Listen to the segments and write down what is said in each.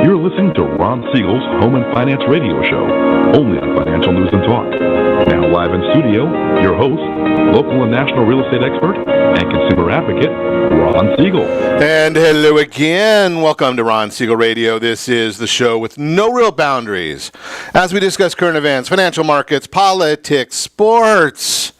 You're listening to Ron Siegel's Home and Finance Radio Show, only on Financial News and Talk. Now live in studio, your host, local and national real estate expert and consumer advocate, Ron Siegel. And hello again. Welcome to Ron Siegel Radio. This is the show with no real boundaries as we discuss current events, financial markets, politics, sports,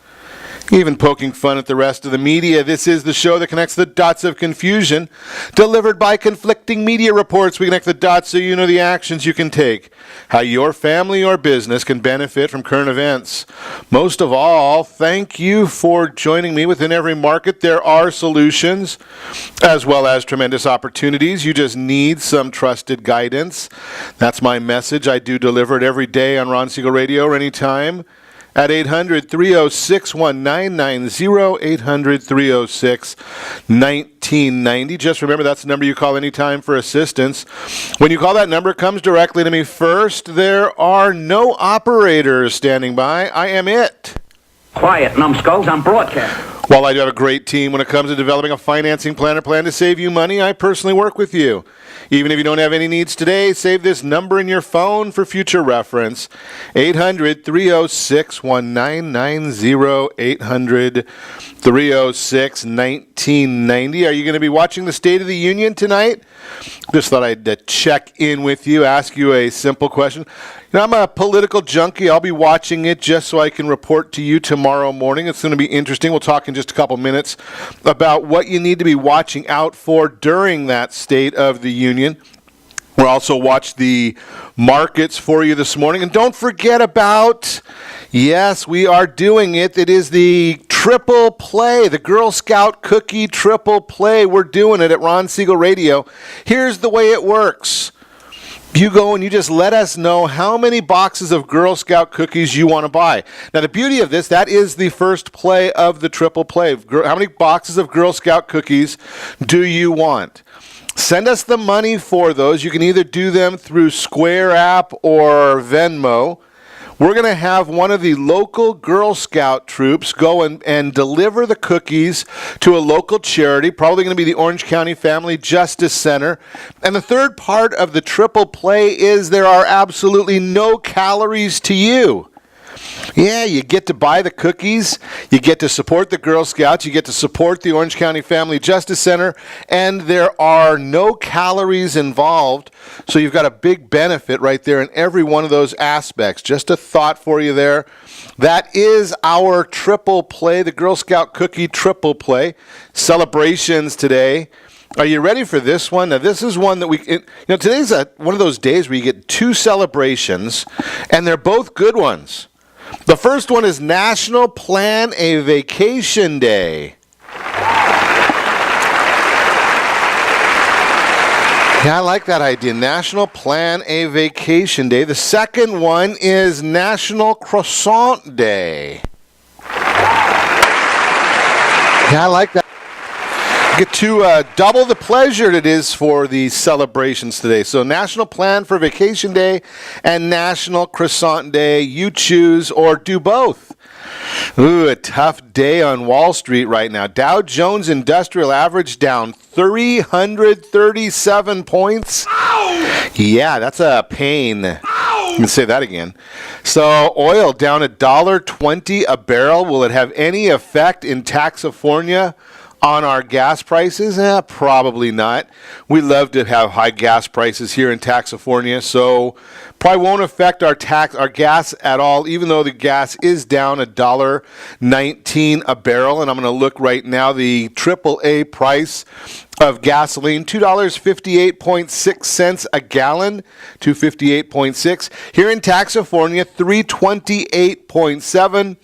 even poking fun at the rest of the media. This is the show that connects the dots of confusion, delivered by conflicting media reports. We connect the dots so you know the actions you can take, how your family or business can benefit from current events. Most of all, thank you for joining me. Within every market, there are solutions as well as tremendous opportunities. You just need some trusted guidance. That's my message. I do deliver it every day on Ron Siegel Radio or anytime at 800-306-1990, 800-306-1990. Just remember, that's the number you call anytime for assistance. When you call that number, it comes directly to me first. There are no operators standing by. I am it. Quiet, numbskulls, I'm broadcasting. While I do have a great team when it comes to developing a financing plan or plan to save you money, I personally work with you. Even if you don't have any needs today, save this number in your phone for future reference. 800-306-1990, 800-306-1990. Are you going to be watching the State of the Union tonight? Just thought I'd check in with you, ask you a simple question. You know, I'm a political junkie. I'll be watching it just so I can report to you tomorrow morning. It's going to be interesting. We'll talk in just a couple minutes about what you need to be watching out for during that State of the Union. We'll also watch the markets for you this morning. And don't forget about, yes, we are doing it. It is the triple play, the Girl Scout cookie triple play. We're doing it at Ron Siegel Radio. Here's the way it works. You go and you just let us know how many boxes of Girl Scout cookies you want to buy. Now, the beauty of this, that is the first play of the triple play. How many boxes of Girl Scout cookies do you want? Send us the money for those. You can either do them through Square app or Venmo. We're going to have one of the local Girl Scout troops go and deliver the cookies to a local charity, probably going to be the Orange County Family Justice Center. And the third part of the triple play is there are absolutely no calories to you. Yeah, you get to buy the cookies, you get to support the Girl Scouts, you get to support the Orange County Family Justice Center, and there are no calories involved, so you've got a big benefit right there in every one of those aspects. Just a thought for you there. That is our triple play, the Girl Scout cookie triple play. Celebrations today. Are you ready for this one? Now, this is one that today's one of those days where you get two celebrations, and they're both good ones. The first one is National Plan a Vacation Day. Yeah, I like that idea. National Plan a Vacation Day. The second one is National Croissant Day. Yeah, I like that. Get to double the pleasure it is for the celebrations today. So National Plan for Vacation Day and National Croissant Day. You choose or do both. Ooh, a tough day on Wall Street right now. Dow Jones Industrial Average down 337 points. Ow! Yeah, that's a pain. Ow! You can say that again. So oil down $1.20 a barrel. Will it have any effect in Taxifornia on our gas prices? Probably not. We love to have high gas prices here in Taxifornia, so probably won't affect our gas at all, even though the gas is down $1.19 a barrel. And I'm going to look right now, the AAA price of gasoline, $2.58.6 a gallon, $2.58.6. Here in Taxifornia, $3.28.7.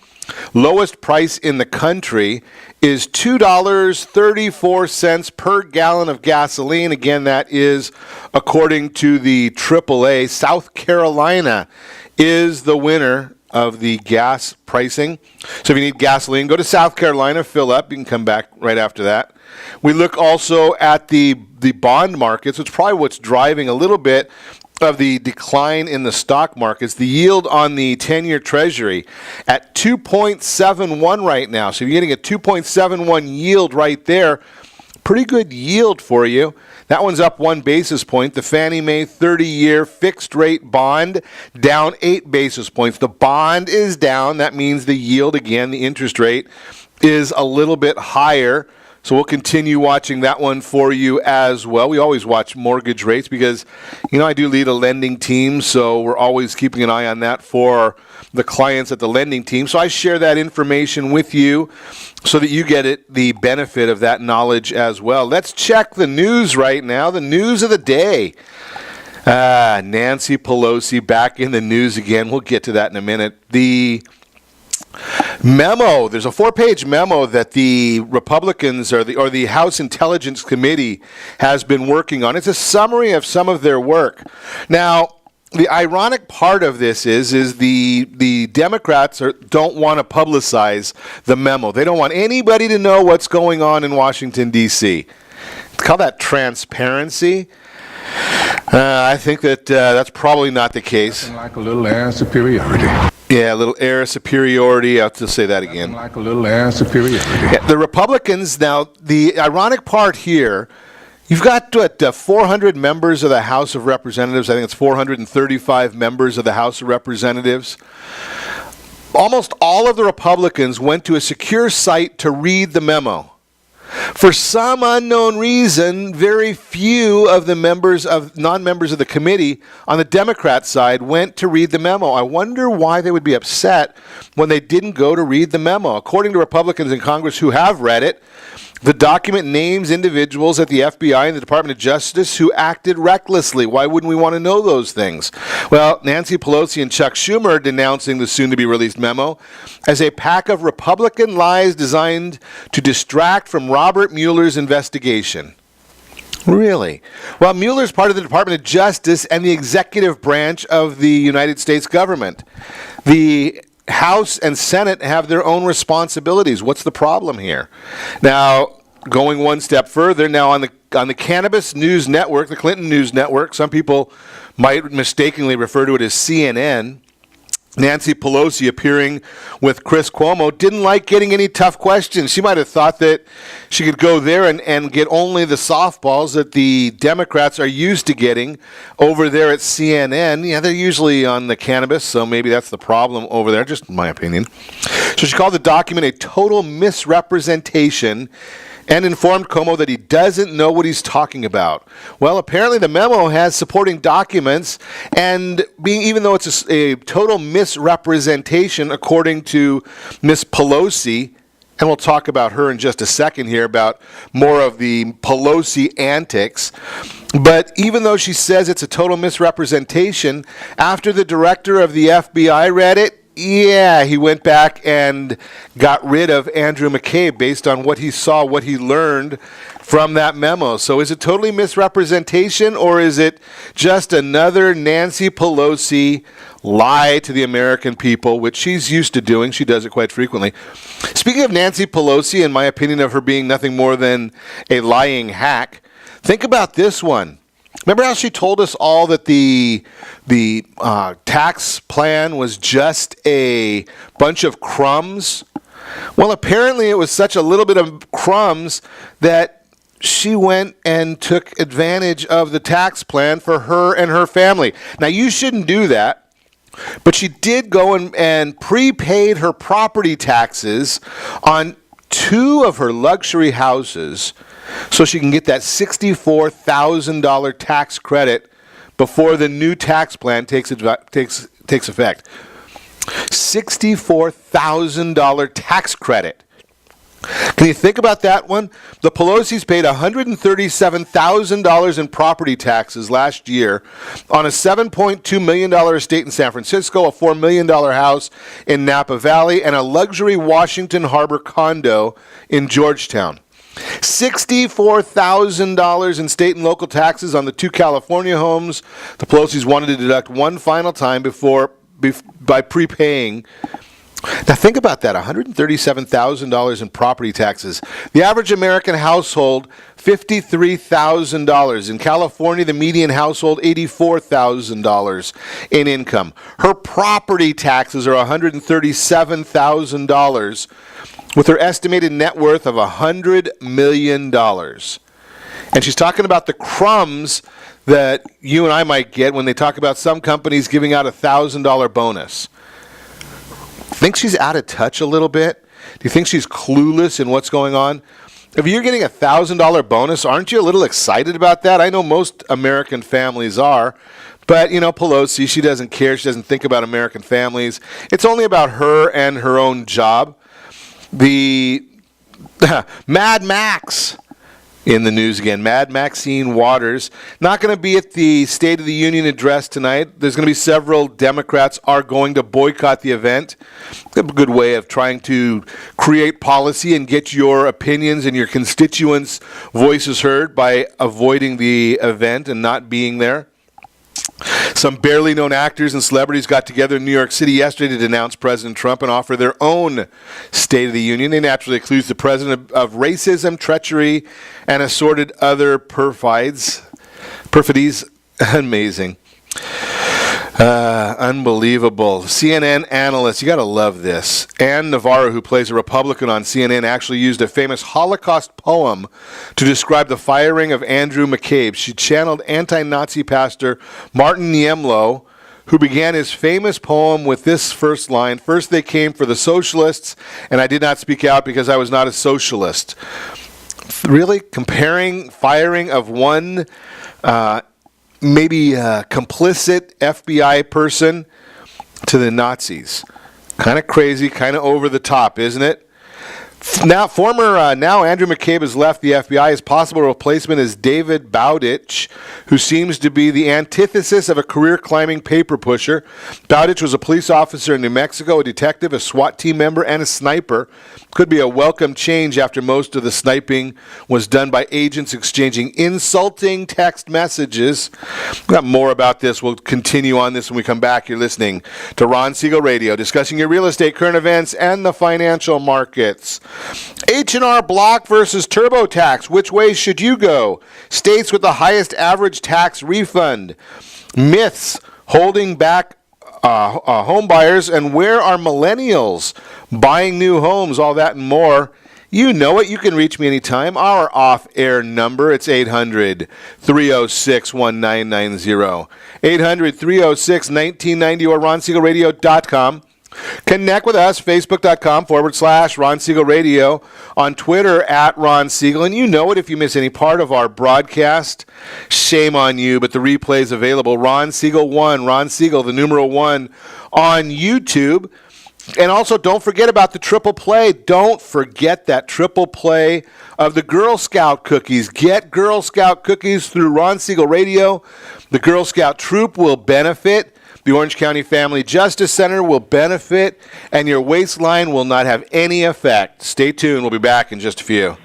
Lowest price in the country is $2.34 per gallon of gasoline. Again, that is according to the AAA. South Carolina is the winner of the gas pricing. So if you need gasoline, go to South Carolina, fill up. You can come back right after that. We look also at the bond markets, which is probably what's driving a little bit of the decline in the stock markets. The yield on the 10-year Treasury at 2.71 right now. So you're getting a 2.71 yield right there. Pretty good yield for you. That one's up 1 basis point. The Fannie Mae 30-year fixed rate bond down 8 basis points. The bond is down. That means the yield, again, the interest rate, is a little bit higher. So we'll continue watching that one for you as well. We always watch mortgage rates because, I do lead a lending team, so we're always keeping an eye on that for the clients at the lending team. So I share that information with you so that you get the benefit of that knowledge as well. Let's check the news right now, the news of the day. Nancy Pelosi back in the news again. We'll get to that in a minute. The memo, there's a 4-page memo that the Republicans or the House Intelligence Committee has been working on. It's a summary of some of their work. Now, the ironic part of this is the Democrats don't want to publicize the memo. They don't want anybody to know what's going on in Washington, D.C. Call that transparency. I think that's probably not the case. Nothing like a little air of superiority. Yeah, a little air of superiority. I'll have to say that again. Nothing like a little air of superiority. Yeah, the Republicans, now, the ironic part here, you've got 400 members of the House of Representatives. I think it's 435 members of the House of Representatives. Almost all of the Republicans went to a secure site to read the memo. For some unknown reason, very few of the non-members of the committee on the Democrat side went to read the memo. I wonder why they would be upset when they didn't go to read the memo. According to Republicans in Congress who have read it, the document names individuals at the FBI and the Department of Justice who acted recklessly. Why wouldn't we want to know those things? Well, Nancy Pelosi and Chuck Schumer are denouncing the soon-to-be-released memo as a pack of Republican lies designed to distract from Robert Mueller's investigation. Really? Well, Mueller's part of the Department of Justice and the executive branch of the United States government. The House and Senate have their own responsibilities. What's the problem here? Now, going one step further, now on the Cannabis News Network, the Clinton News Network, some people might mistakenly refer to it as CNN, Nancy Pelosi, appearing with Chris Cuomo, didn't like getting any tough questions. She might have thought that she could go there and get only the softballs that the Democrats are used to getting over there at CNN. Yeah, they're usually on the cannabis, so maybe that's the problem over there, just my opinion. So she called the document a total misrepresentation and informed Cuomo that he doesn't know what he's talking about. Well, apparently the memo has supporting documents, and even though it's a total misrepresentation, according to Miss Pelosi, and we'll talk about her in just a second here, about more of the Pelosi antics. But even though she says it's a total misrepresentation, after the director of the FBI read it, yeah, he went back and got rid of Andrew McCabe based on what he saw, what he learned from that memo. So is it totally misrepresentation, or is it just another Nancy Pelosi lie to the American people, which she's used to doing? She does it quite frequently. Speaking of Nancy Pelosi, in my opinion of her being nothing more than a lying hack, think about this one. Remember how she told us all that the tax plan was just a bunch of crumbs? Well, apparently it was such a little bit of crumbs that she went and took advantage of the tax plan for her and her family. Now, you shouldn't do that, but she did go and prepaid her property taxes on 2 of her luxury houses so she can get that $64,000 tax credit before the new tax plan takes effect. $64,000 tax credit. Can you think about that one? The Pelosi's paid $137,000 in property taxes last year on a $7.2 million estate in San Francisco, a $4 million house in Napa Valley, and a luxury Washington Harbor condo in Georgetown. $64,000 in state and local taxes on the 2 California homes. The Pelosi's wanted to deduct one final time by prepaying Now think about that, $137,000 in property taxes. The average American household, $53,000. In California, the median household, $84,000 in income. Her property taxes are $137,000 with her estimated net worth of $100 million. And she's talking about the crumbs that you and I might get when they talk about some companies giving out a $1,000 bonus. Think she's out of touch a little bit? Do you think she's clueless in what's going on? If you're getting a $1,000 bonus, aren't you a little excited about that? I know most American families are, but, Pelosi, she doesn't care. She doesn't think about American families. It's only about her and her own job. The Mad Max in the news again. Mad Maxine Waters not going to be at the State of the Union address tonight. There's going to be several Democrats are going to boycott the event. A good way of trying to create policy and get your opinions and your constituents' voices heard by avoiding the event and not being there. Some barely known actors and celebrities got together in New York City yesterday to denounce President Trump and offer their own State of the Union. They naturally accused the president of racism, treachery, and assorted other perfidies. Amazing. Unbelievable. CNN analyst, you got to love this. Ann Navarro, who plays a Republican on CNN, actually used a famous Holocaust poem to describe the firing of Andrew McCabe. She channeled anti-Nazi pastor Martin Niemöller, who began his famous poem with this first line: "First they came for the socialists, and I did not speak out because I was not a socialist." Really? Comparing firing of one maybe a complicit FBI person to the Nazis. Kind of crazy, kind of over the top, isn't it? Now Andrew McCabe has left the FBI. His possible replacement is David Bowditch, who seems to be the antithesis of a career-climbing paper pusher. Bowditch was a police officer in New Mexico, a detective, a SWAT team member, and a sniper. Could be a welcome change after most of the sniping was done by agents exchanging insulting text messages. We've got more about this. We'll continue on this when we come back. You're listening to Ron Siegel Radio, discussing your real estate, current events, and the financial markets. H&R Block versus TurboTax. Which way should you go? States with the highest average tax refund. Myths holding back home buyers, and where are millennials buying new homes? All that and more. You know it. You can reach me anytime. Our off-air number, it's 800-306-1990. 800-306-1990 or RonSiegelRadio.com. Connect with us, Facebook.com/Ron Siegel Radio, on Twitter @Ron Siegel. And you know it, if you miss any part of our broadcast, shame on you, but the replay is available. Ron Siegel 1, Ron Siegel, the numeral 1, on YouTube. And also, don't forget about the triple play. Don't forget that triple play of the Girl Scout cookies. Get Girl Scout cookies through Ron Siegel Radio. The Girl Scout troop will benefit. The Orange County Family Justice Center will benefit, and your waistline will not have any effect. Stay tuned. We'll be back in just a few.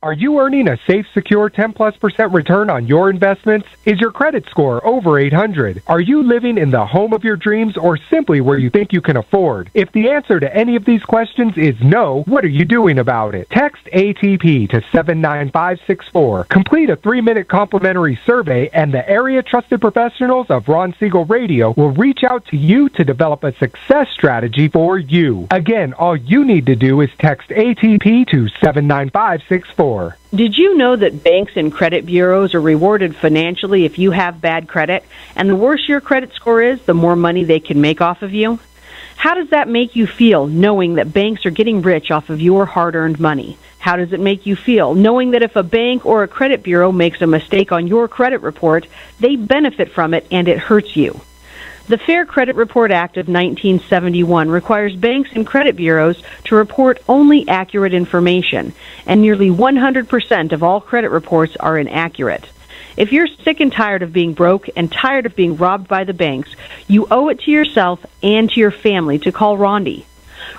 Are you earning a safe, secure 10+% return on your investments? Is your credit score over 800? Are you living in the home of your dreams or simply where you think you can afford? If the answer to any of these questions is no, what are you doing about it? Text ATP to 79564. Complete a 3-minute complimentary survey, and the area trusted professionals of Ron Siegel Radio will reach out to you to develop a success strategy for you. Again, all you need to do is text ATP to 79564. Did you know that banks and credit bureaus are rewarded financially if you have bad credit? And the worse your credit score is, the more money they can make off of you? How does that make you feel, knowing that banks are getting rich off of your hard-earned money? How does it make you feel, knowing that if a bank or a credit bureau makes a mistake on your credit report, they benefit from it and it hurts you? The Fair Credit Report Act of 1971 requires banks and credit bureaus to report only accurate information, and nearly 100% of all credit reports are inaccurate. If you're sick and tired of being broke and tired of being robbed by the banks, you owe it to yourself and to your family to call Rondi.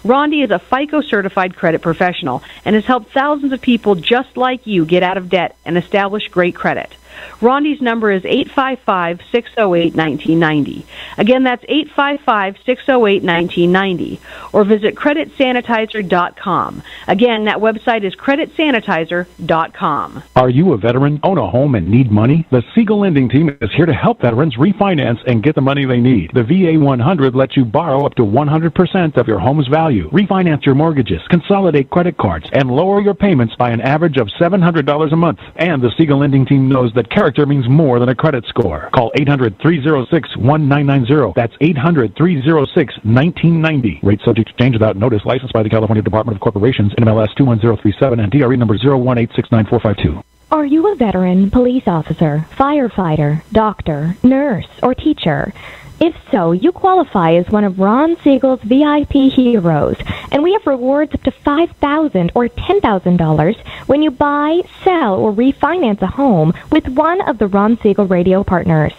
Rondi is a FICO-certified credit professional and has helped thousands of people just like you get out of debt and establish great credit. Rondi's number is 855-608-1990. Again, that's 855-608-1990. Or visit creditsanitizer.com. Again, that website is creditsanitizer.com. Are you a veteran, own a home, and need money? The Siegel Lending Team is here to help veterans refinance and get the money they need. The VA 100 lets you borrow up to 100% of your home's value, refinance your mortgages, consolidate credit cards, and lower your payments by an average of $700 a month. And the Siegel Lending Team knows that character means more than a credit score. Call 800-306-1990. That's 800-306-1990. Rate subject to change without notice. Licensed by the California Department of Corporations, NMLS 21037, and DRE number 018694552. Are you a veteran, police officer, firefighter, doctor, nurse, or teacher? If so, you qualify as one of Ron Siegel's VIP heroes, and we have rewards up to $5,000 or $10,000 when you buy, sell, or refinance a home with one of the Ron Siegel radio partners.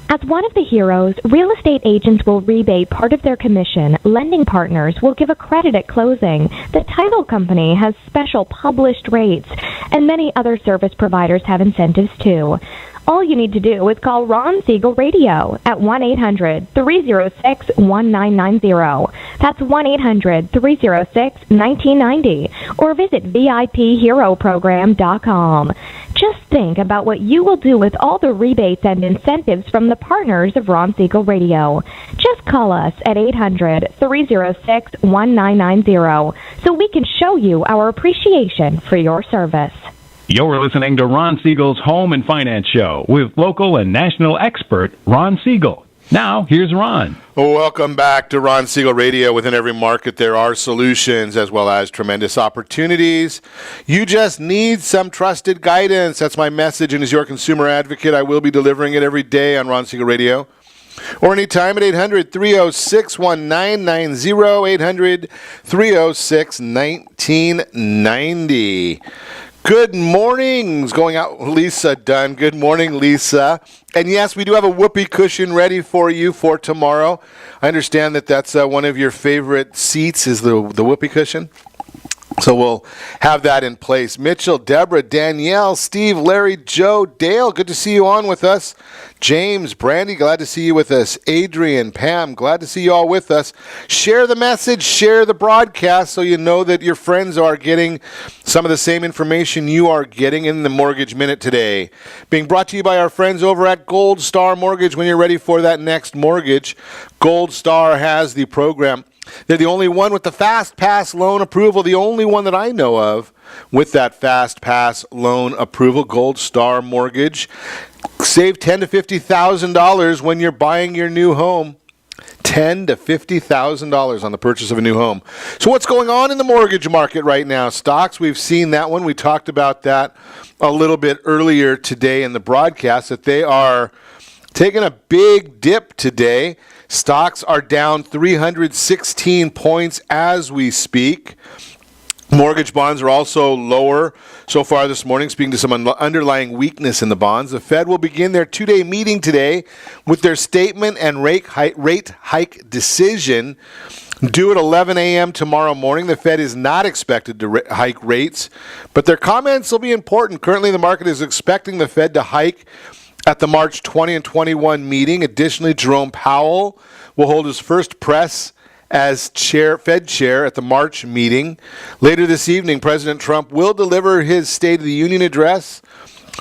As one of the heroes, real estate agents will rebate part of their commission. Lending partners will give a credit at closing. The title company has special published rates, and many other service providers have incentives too. All you need to do is call Ron Siegel Radio at 1-800-306-1990. That's 1-800-306-1990. Or visit VIPHeroProgram.com. Just think about what you will do with all the rebates and incentives from the partners of Ron Siegel Radio. Just call us at 800-306-1990 so we can show you our appreciation for your service. You're listening to Ron Siegel's Home and Finance Show with local and national expert Ron Siegel. Now, here's Ron. Welcome back to Ron Siegel Radio. Within every market, there are solutions as well as tremendous opportunities. You just need some trusted guidance. That's my message, and as your consumer advocate, I will be delivering it every day on Ron Siegel Radio. Or anytime at 800-306-1990, 800-306-1990. Good mornings going out, Lisa Dunn. Good morning, Lisa. And yes, we do have a whoopee cushion ready for you for tomorrow. I understand that that's one of your favorite seats is the whoopee cushion. So we'll have that in place. Mitchell, Deborah, Danielle, Steve, Larry, Joe, Dale, good to see you on with us. James, Brandy, glad to see you with us. Adrian, Pam, glad to see you all with us. Share the message, share the broadcast so you know that your friends are getting some of the same information you are getting in the Mortgage Minute today. Being brought to you by our friends over at Gold Star Mortgage. When you're ready for that next mortgage, Gold Star has the program. They're the only one with the Fast Pass loan approval, the only one that I know of with that Fast Pass loan approval, Gold Star Mortgage. Save $10,000 to $50,000 when you're buying your new home. $10,000 to $50,000 on the purchase of a new home. So what's going on in the mortgage market right now? Stocks, we've seen that one. We talked about that a little bit earlier today in the broadcast, that they are taking a big dip today. Stocks are down 316 points as we speak. Mortgage bonds are also lower so far this morning, speaking to some underlying weakness in the bonds. The Fed will begin their two-day meeting today with their statement and rate hike decision due at 11 a.m. tomorrow morning. The Fed is not expected to hike rates, but their comments will be important. Currently, the market is expecting the Fed to hike at the March 20 and 21 meeting. Additionally, Jerome Powell will hold his first press as Fed chair at the March meeting. Later this evening, President Trump will deliver his State of the Union address.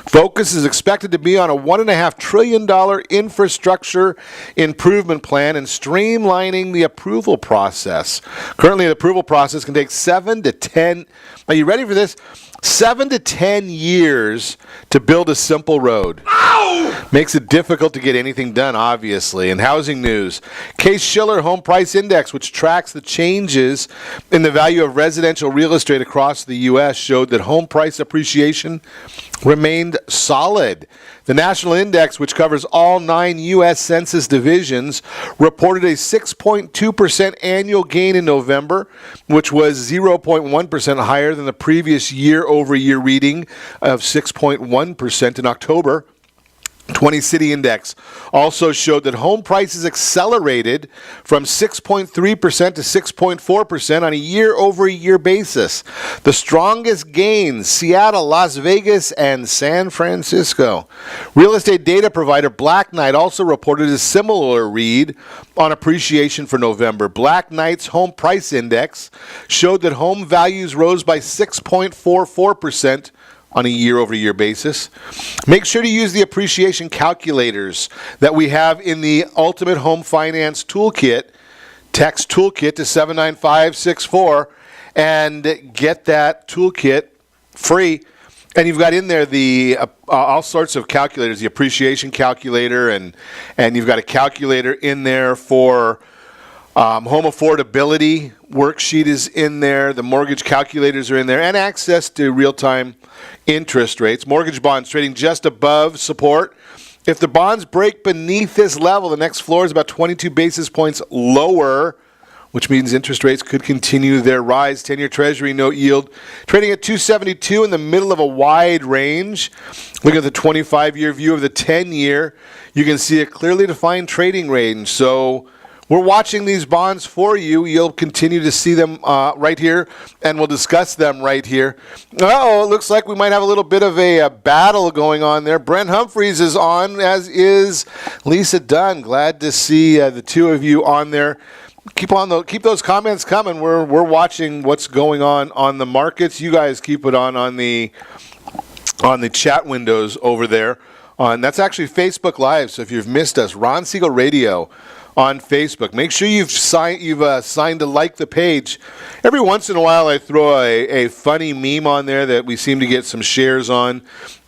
Focus is expected to be on a $1.5 trillion infrastructure improvement plan and streamlining the approval process. Currently, the approval process can take 7 to 10. Are you ready for this? 7 to 10 years to build a simple road. Ow! Makes it difficult to get anything done, obviously. In housing news, Case-Shiller Home Price Index, which tracks the changes in the value of residential real estate across the U.S., showed that home price appreciation remained solid. The national index, which covers all 9 U.S. Census divisions, reported a 6.2% annual gain in November, which was 0.1% higher than the previous year-over-year reading of 6.1% in October. 20 City Index also showed that home prices accelerated from 6.3% to 6.4% on a year-over-year basis. The strongest gains, Seattle, Las Vegas, and San Francisco. Real estate data provider Black Knight also reported a similar read on appreciation for November. Black Knight's home price index showed that home values rose by 6.44% on a year-over-year basis. Make sure to use the appreciation calculators that we have in the Ultimate Home Finance Toolkit. Text Toolkit to 79564 and get that toolkit free. And you've got in there the all sorts of calculators, the appreciation calculator, and you've got a calculator in there for home affordability worksheet is in there. The mortgage calculators are in there, and access to real-time interest rates. Mortgage bonds trading just above support. If the bonds break beneath this level, the next floor is about 22 basis points lower, which means interest rates could continue their rise. 10-year Treasury note yield trading at 272 in the middle of a wide range. Look at the 25-year view of the 10-year. You can see a clearly defined trading range. So we're watching these bonds for you. You'll continue to see them right here, and we'll discuss them right here. Oh, it looks like we might have a little bit of a battle going on there. Brent Humphreys is on, as is Lisa Dunn. Glad to see the two of you on there. Keep those comments coming. We're watching what's going on the markets. You guys keep it on the chat windows over there. That's actually Facebook Live. So if you've missed us, Ron Siegel Radio on Facebook. Make sure you've signed to like the page. Every once in a while I throw a funny meme on there that we seem to get some shares on,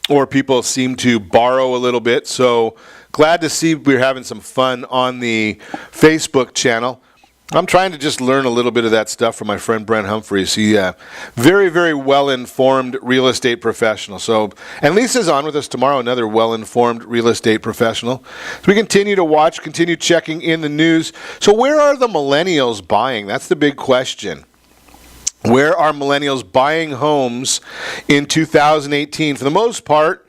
or people seem to borrow a little bit. So glad to see we're having some fun on the Facebook channel. I'm trying to just learn a little bit of that stuff from my friend Brent Humphreys. He very, very well-informed real estate professional. And Lisa's on with us tomorrow, another well-informed real estate professional. So we continue to watch, continue checking in the news. So where are the millennials buying? That's the big question. Where are millennials buying homes in 2018? For the most part,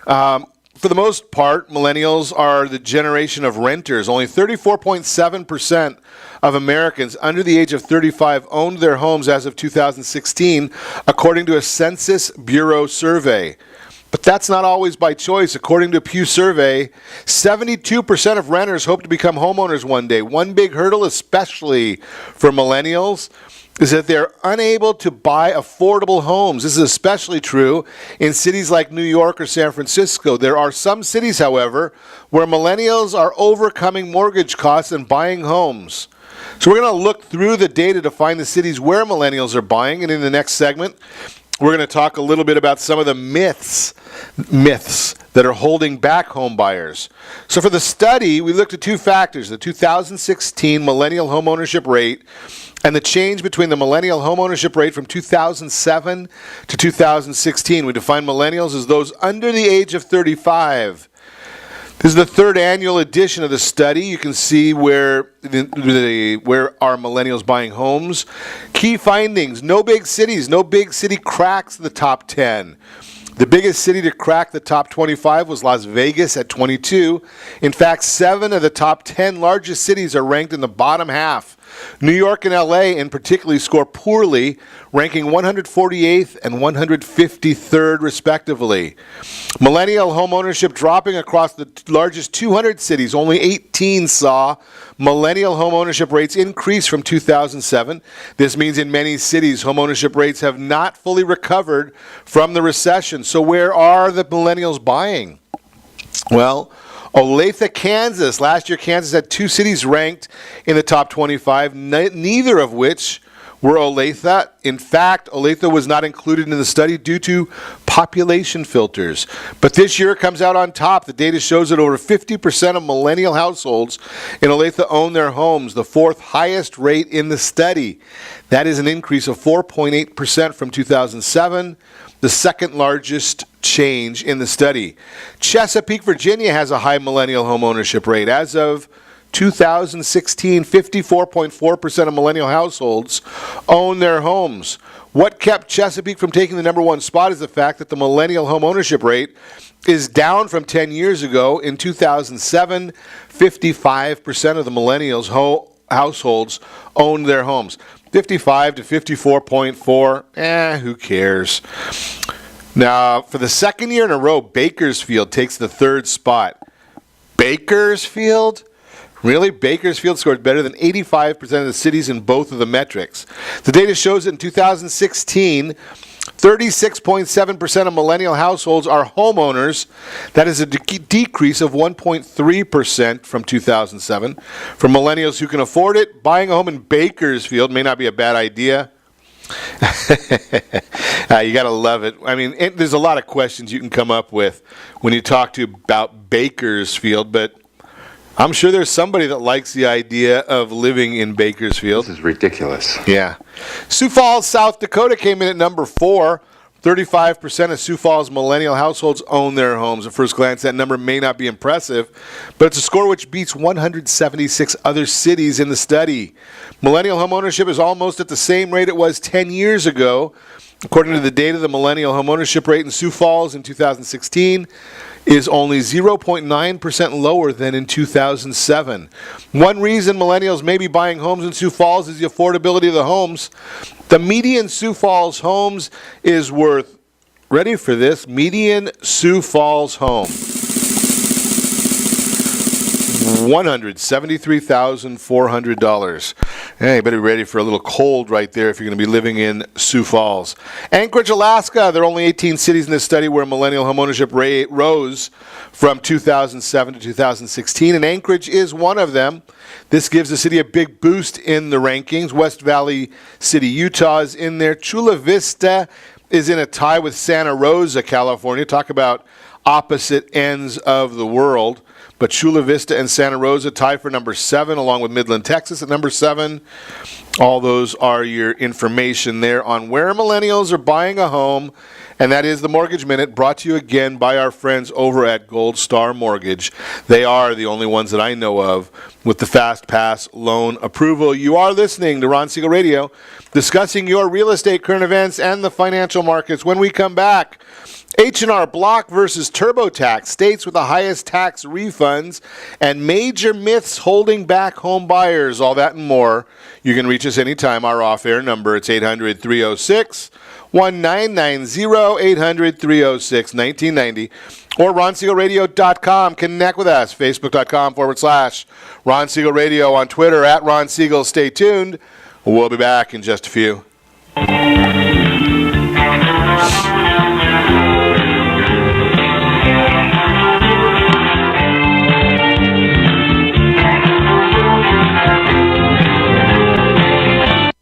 millennials are the generation of renters. Only 34.7% of Americans under the age of 35 owned their homes as of 2016, according to a Census Bureau survey. But that's not always by choice. According to a Pew survey, 72% of renters hope to become homeowners one day. One big hurdle, especially for millennials, is that they're unable to buy affordable homes. This is especially true in cities like New York or San Francisco. There are some cities, however, where millennials are overcoming mortgage costs and buying homes. So we're going to look through the data to find the cities where millennials are buying, and in the next segment, we're going to talk a little bit about some of the myths that are holding back home buyers. So for the study, we looked at two factors: the 2016 millennial home ownership rate and the change between the millennial home ownership rate from 2007 to 2016. We define millennials as those under the age of 35. This is the third annual edition of the study. You can see where are millennials buying homes. Key findings: no big cities. No big city cracks the top 10. The biggest city to crack the top 25 was Las Vegas at 22. In fact, 7 of the top 10 largest cities are ranked in the bottom half. New York and LA in particular score poorly, ranking 148th and 153rd respectively. Millennial home ownership dropping across the largest 200 cities. Only 18 saw millennial home ownership rates increase from 2007. This means in many cities, home ownership rates have not fully recovered from the recession. So where are the millennials buying? Well, Olathe, Kansas. Last year, Kansas had 2 cities ranked in the top 25, neither of which were Olathe. In fact, Olathe was not included in the study due to population filters. But this year it comes out on top. The data shows that over 50% of millennial households in Olathe own their homes, the 4th highest rate in the study. That is an increase of 4.8% from 2007, the 2nd largest change in the study. Chesapeake, Virginia has a high millennial home ownership rate. As of 2016, 54.4% of millennial households own their homes, What kept Chesapeake from taking the number one spot is the fact that the millennial home ownership rate is down from 10 years ago. In 2007, 55% of the millennials' households owned their homes. 55 to 54.4, who cares? Now, for the second year in a row, Bakersfield takes the third spot. Bakersfield? Really? Bakersfield scored better than 85% of the cities in both of the metrics. The data shows that in 2016, 36.7% of millennial households are homeowners. That is a decrease of 1.3% from 2007. For millennials who can afford it, buying a home in Bakersfield may not be a bad idea. You got to love it. I mean, there's a lot of questions you can come up with when you talk to about Bakersfield, but I'm sure there's somebody that likes the idea of living in Bakersfield. This is ridiculous. Yeah. Sioux Falls, South Dakota came in at number 4. 35% of Sioux Falls millennial households own their homes. At first glance, that number may not be impressive, but it's a score which beats 176 other cities in the study. Millennial home ownership is almost at the same rate it was 10 years ago. According to the data, the millennial home ownership rate in Sioux Falls in 2016 is only 0.9% lower than in 2007. One reason millennials may be buying homes in Sioux Falls is the affordability of the homes. The median Sioux Falls homes is worth, ready for this, median Sioux Falls home, $173,400. Hey, you better be ready for a little cold right there if you're going to be living in Sioux Falls. Anchorage, Alaska, there are only 18 cities in this study where millennial homeownership rate rose from 2007 to 2016, and Anchorage is one of them. This gives the city a big boost in the rankings. West Valley City, Utah is in there. Chula Vista is in a tie with Santa Rosa, California. Talk about opposite ends of the world. But Chula Vista and Santa Rosa tie for number 7, along with Midland, Texas at number 7. All those are your information there on where millennials are buying a home. And that is the Mortgage Minute, brought to you again by our friends over at Gold Star Mortgage. They are the only ones that I know of with the Fast Pass loan approval. You are listening to Ron Siegel Radio, discussing your real estate, current events, and the financial markets. When we come back, H&R Block versus TurboTax, states with the highest tax refunds, and major myths holding back home buyers. All that and more. You can reach us anytime. Our off-air number, it's 800-306-1990, 800-306-1990, or RonSiegelRadio.com. Connect with us, Facebook.com/Ron Siegel Radio, on Twitter, at Ron Siegel. Stay tuned. We'll be back in just a few.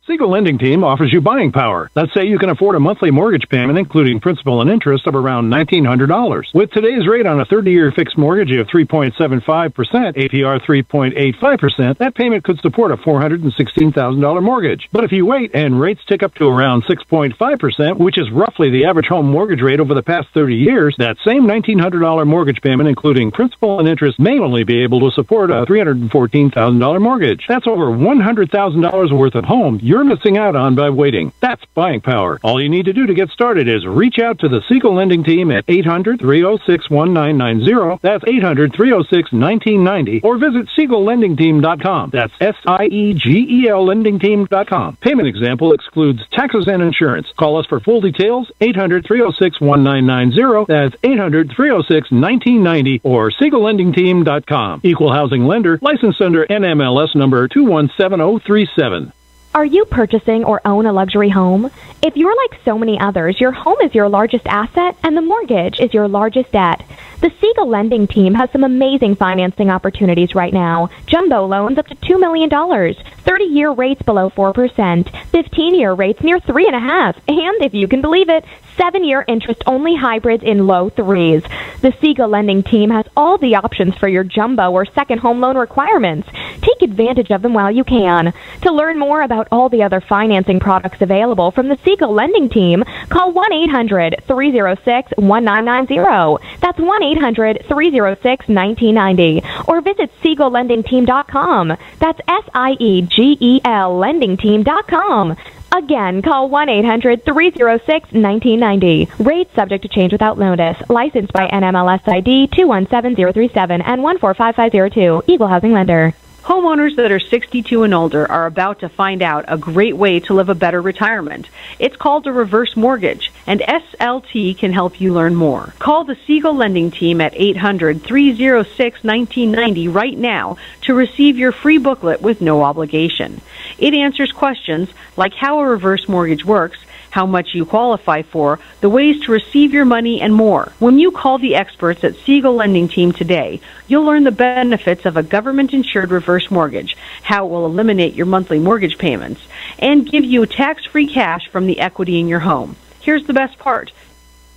Siegel Lending Team offers you buying power. Let's say you can afford a monthly mortgage payment, including principal and interest, of around $1,900. With today's rate on a 30-year fixed mortgage of 3.75%, APR 3.85%, that payment could support a $416,000 mortgage. But if you wait and rates tick up to around 6.5%, which is roughly the average home mortgage rate over the past 30 years, that same $1,900 mortgage payment, including principal and interest, may only be able to support a $314,000 mortgage. That's over $100,000 worth of home you're missing out on by waiting. That's buying power. All you need to do to get started is reach out to the Siegel Lending Team at 800-306-1990. That's 800-306-1990. Or visit SiegelLendingTeam.com. That's SIEGEL LendingTeam.com. Payment example excludes taxes and insurance. Call us for full details, 800-306-1990. That's 800-306-1990 or SiegelLendingTeam.com. Equal housing lender, licensed under NMLS number 217037. Are you purchasing or own a luxury home? If you're like so many others, your home is your largest asset and the mortgage is your largest debt. The Siegel Lending Team has some amazing financing opportunities right now. Jumbo loans up to $2 million, 30-year rates below 4%, 15-year rates near 3.5%, and if you can believe it, 7-year interest-only hybrids in low 3s. The Siegel Lending Team has all the options for your jumbo or second home loan requirements. Take advantage of them while you can. To learn more about all the other financing products available from the Siegel Lending Team, call 1-800-306-1990. That's 1-800-306-1990. Or visit SiegelLendingTeam.com. That's SIEGEL LendingTeam.com. Again, call 1-800-306-1990. Rates subject to change without notice. Licensed by NMLS ID 217037 and 145502. Equal housing lender. Homeowners that are 62 and older are about to find out a great way to live a better retirement. It's called a reverse mortgage, and SLT can help you learn more. Call the Siegel Lending Team at 800-306-1990 right now to receive your free booklet with no obligation. It answers questions like how a reverse mortgage works, how much you qualify for, the ways to receive your money, and more. When you call the experts at Siegel Lending Team today, you'll learn the benefits of a government-insured reverse mortgage, how it will eliminate your monthly mortgage payments, and give you tax-free cash from the equity in your home. Here's the best part.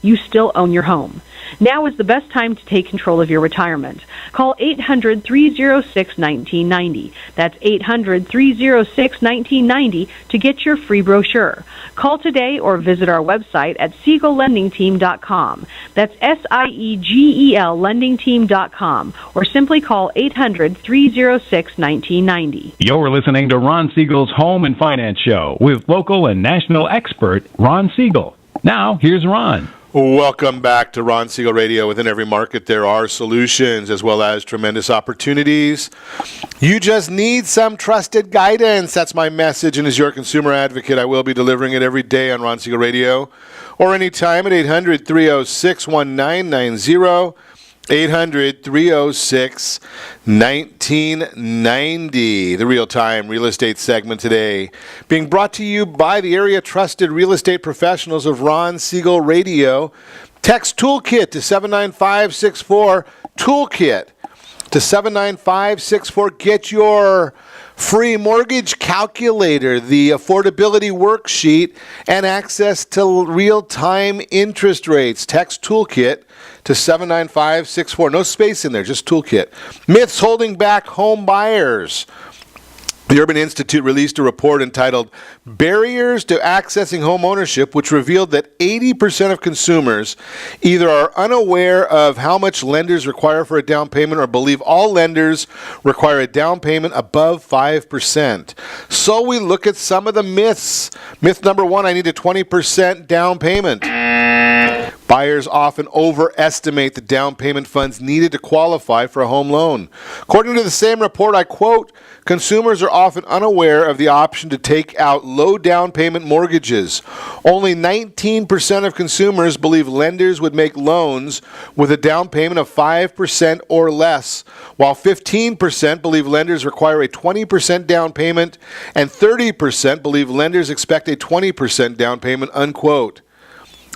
You still own your home. Now is the best time to take control of your retirement. Call 800-306-1990. That's 800-306-1990 to get your free brochure. Call today or visit our website at SiegelLendingTeam.com. That's SIEGEL LendingTeam.com, or simply call 800-306-1990. You're listening to Ron Siegel's Home and Finance Show with local and national expert Ron Siegel. Now, here's Ron. Welcome back to Ron Siegel Radio. Within every market, there are solutions as well as tremendous opportunities. You just need some trusted guidance. That's my message, and as your consumer advocate, I will be delivering it every day on Ron Siegel Radio or anytime at 800-306-1990. 800-306-1990. The real-time real estate segment today being brought to you by the area-trusted real estate professionals of Ron Siegel Radio. Text Toolkit to 79564. Toolkit to 79564. Get your free mortgage calculator, the affordability worksheet, and access to real-time interest rates. Text Toolkit to 79564. No space in there, just Toolkit. Myths holding back home buyers. The Urban Institute released a report entitled Barriers to Accessing Home Ownership, which revealed that 80% of consumers either are unaware of how much lenders require for a down payment or believe all lenders require a down payment above 5%. So we look at some of the myths. Myth number one, I need a 20% down payment. Buyers often overestimate the down payment funds needed to qualify for a home loan. According to the same report, I quote, consumers are often unaware of the option to take out low down payment mortgages. Only 19% of consumers believe lenders would make loans with a down payment of 5% or less, while 15% believe lenders require a 20% down payment and 30% believe lenders expect a 20% down payment, unquote.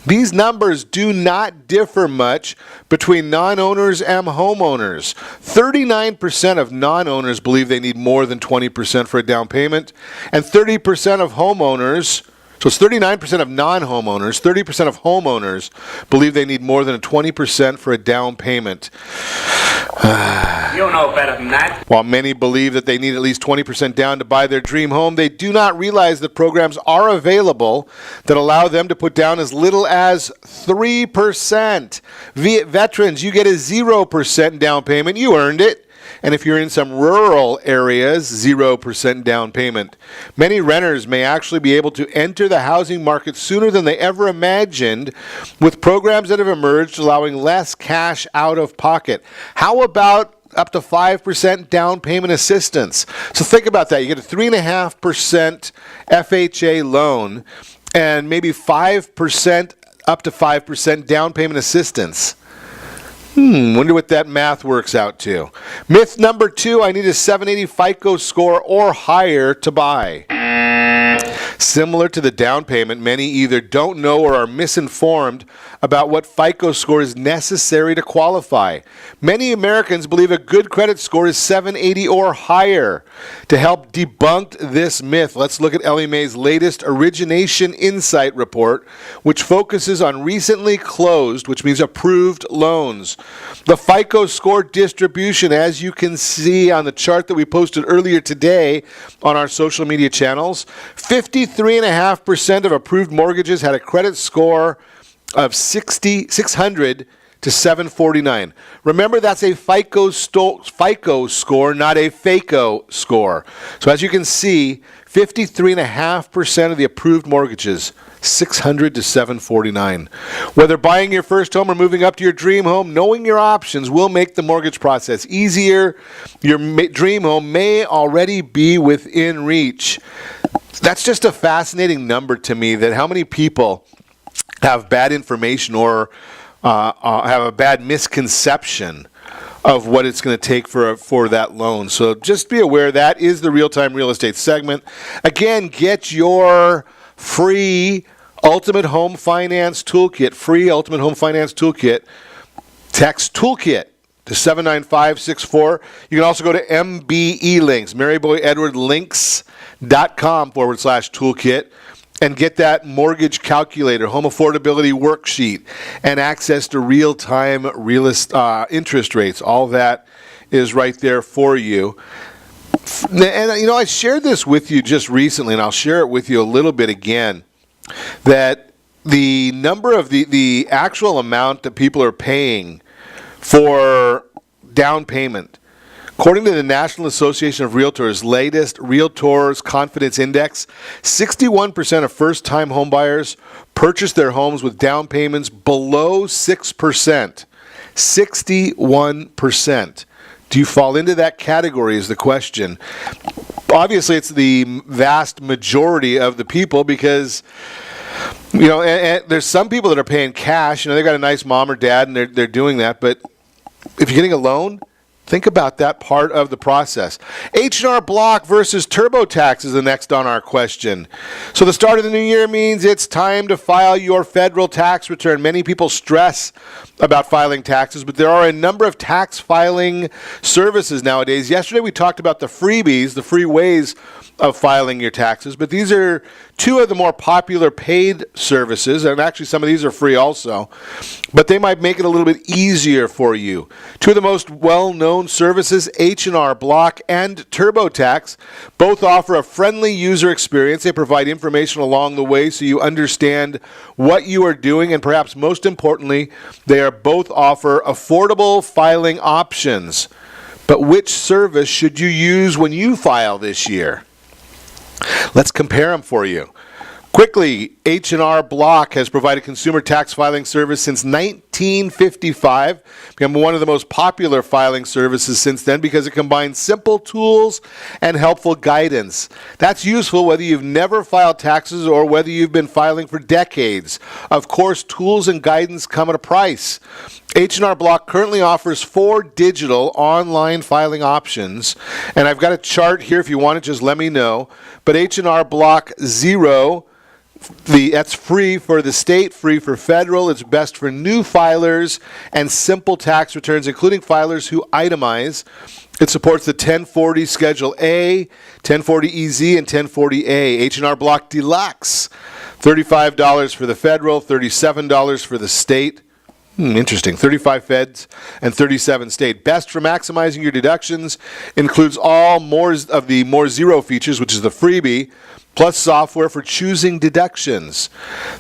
These numbers do not differ much between non-owners and homeowners. 39% of non-owners believe they need more than 20% for a down payment, and 30% of homeowners, so it's 39% of non-homeowners, 30% of homeowners believe they need more than a 20% for a down payment. You know better than that. While many believe that they need at least 20% down to buy their dream home, they do not realize that programs are available that allow them to put down as little as 3%. Veterans, you get a 0% down payment. You earned it. And if you're in some rural areas, 0% down payment. Many renters may actually be able to enter the housing market sooner than they ever imagined with programs that have emerged allowing less cash out of pocket. How about up to 5% down payment assistance? So think about that. You get a 3.5% FHA loan and maybe 5%, up to 5% down payment assistance. Wonder what that math works out to. Myth number two, I need a 780 FICO score or higher to buy. Similar to the down payment, many either don't know or are misinformed about what FICO score is necessary to qualify. Many Americans believe a good credit score is 780 or higher. To help debunk this myth, let's look at Ellie Mae's latest Origination Insight report, which focuses on recently closed, which means approved loans. The FICO score distribution, as you can see on the chart that we posted earlier today on our social media channels, 53.5% of approved mortgages had a credit score of 600 to 749. Remember, that's a FICO score, not a FACO score. So as you can see, 53.5% of the approved mortgages, 600 to 749. Whether buying your first home or moving up to your dream home, knowing your options will make the mortgage process easier. Your dream home may already be within reach. That's just a fascinating number to me, that how many people have bad information or have a bad misconception of what it's going to take for that loan. So just be aware that is the Real-Time Real Estate segment. Again, get your free Ultimate Home Finance Toolkit. Free Ultimate Home Finance Toolkit. Text Toolkit to 79564. You can also go to MBE Links, MaryBoyEdwardLinks.com/toolkit, and get that mortgage calculator, home affordability worksheet, and access to real-time interest rates. All that is right there for you. And, I shared this with you just recently, and I'll share it with you a little bit again, that the number of the actual amount that people are paying for down payment, according to the National Association of Realtors' latest Realtors Confidence Index, 61% of first-time homebuyers purchase their homes with down payments below 6%. 61%. Do you fall into that category is the question. Obviously, it's the vast majority of the people because, and there's some people that are paying cash. They got a nice mom or dad, and they're doing that. But if you're getting a loan, think about that part of the process. H&R Block versus TurboTax is the next on our question. So the start of the new year means it's time to file your federal tax return. Many people stress about filing taxes, but there are a number of tax filing services nowadays. Yesterday we talked about the freebies, the free ways of filing your taxes, but these are two of the more popular paid services, and actually some of these are free also, but they might make it a little bit easier for you. Two of the most well-known services, H&R Block and TurboTax, both offer a friendly user experience. They provide information along the way so you understand what you are doing, and perhaps most importantly, they are both offer affordable filing options. But which service should you use when you file this year? Let's compare them for you. Quickly, H&R Block has provided consumer tax filing service since 1955. Become one of the most popular filing services since then because it combines simple tools and helpful guidance. That's useful whether you've never filed taxes or whether you've been filing for decades. Of course, tools and guidance come at a price. H&R Block currently offers 4 digital online filing options, and I've got a chart here. If you want it, just let me know. But H&R Block 0, that's free for the state, free for federal. It's best for new filers and simple tax returns, including filers who itemize. It supports the 1040 Schedule A, 1040EZ, and 1040A. H&R Block Deluxe, $35 for the federal, $37 for the state. Interesting. 35 feds and 37 state. Best for maximizing your deductions. Includes all of the More Zero features, which is the freebie, plus software for choosing deductions.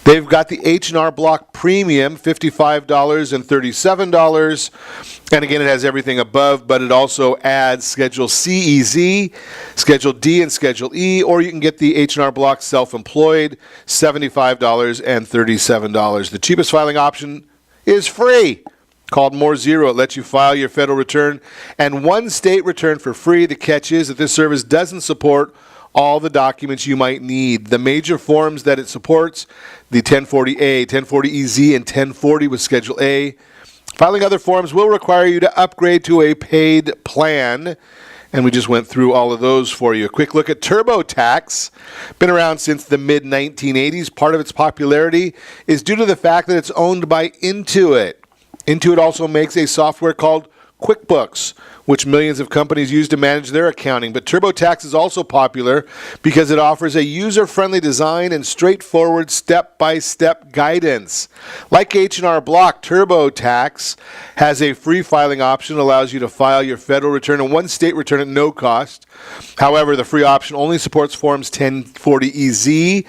They've got the H&R Block Premium, $55 and $37. And again, it has everything above, but it also adds Schedule CEZ, Schedule D, and Schedule E, or you can get the H&R Block Self-Employed, $75 and $37. The cheapest filing option is free, called More Zero. It lets you file your federal return and one state return for free. The catch is that this service doesn't support all the documents you might need. The major forms that it supports, the 1040A, 1040EZ, and 1040 with Schedule A. Filing other forms will require you to upgrade to a paid plan, and we just went through all of those for you. A quick look at TurboTax. Been around since the mid-1980s. Part of its popularity is due to the fact that it's owned by Intuit. Intuit also makes a software called QuickBooks, which millions of companies use to manage their accounting. But TurboTax is also popular because it offers a user-friendly design and straightforward step-by-step guidance. Like H&R Block, TurboTax has a free filing option that allows you to file your federal return and one state return at no cost. However, the free option only supports forms 1040EZ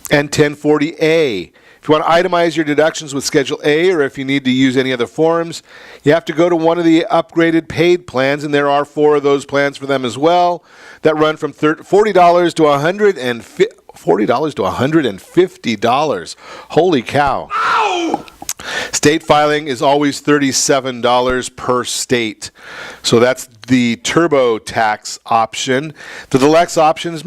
and 1040A. If you want to itemize your deductions with Schedule A, or if you need to use any other forms, you have to go to one of the upgraded paid plans, and there are 4 of those plans for them as well that run from $40 to $150. Holy cow. Ow! State filing is always $37 per state. So that's the TurboTax option. The deluxe option is